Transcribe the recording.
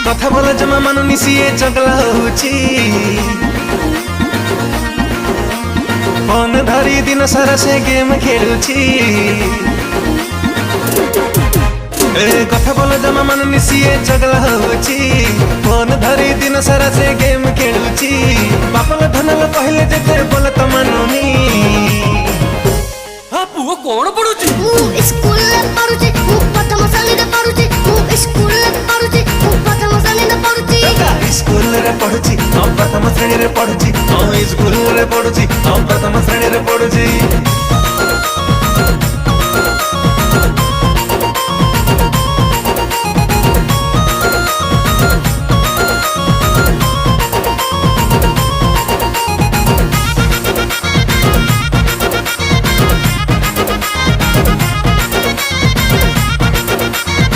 কথা বলা জমা মানুনি সিଏ চগলা হଉଛି ফোন ধরি দিন সারা সে গেম খেলুছি কথা বলা জমা মানুনি সিଏ চগলা হଉଛି ফোন ধরি দিন সারা সে গেম খেলুছি বাপল ধনল কহিলে যেতে বলে তো মানুনি ପୁଅ କଣ ପଢୁଛି? ମୁଁ ସ୍କୁଲରେ ପଢୁଛି ମୁଁ ପ୍ରଥମ ଶ୍ରେଣୀରେ ପଢୁଛି ମୁଁ ସ୍କୁଲରେ ପଢୁଛି ମୁଁ ପ୍ରଥମ ଶ୍ରେଣୀରେ ପଢୁଛି ସ୍କୁଲରେ ପଢୁଛି ପ୍ରଥମ ଶ୍ରେଣୀରେ ପଢୁଛି ସ୍କୁଲରେ ପଢୁଛି ପ୍ରଥମ ଶ୍ରେଣୀରେ ପଢୁଛି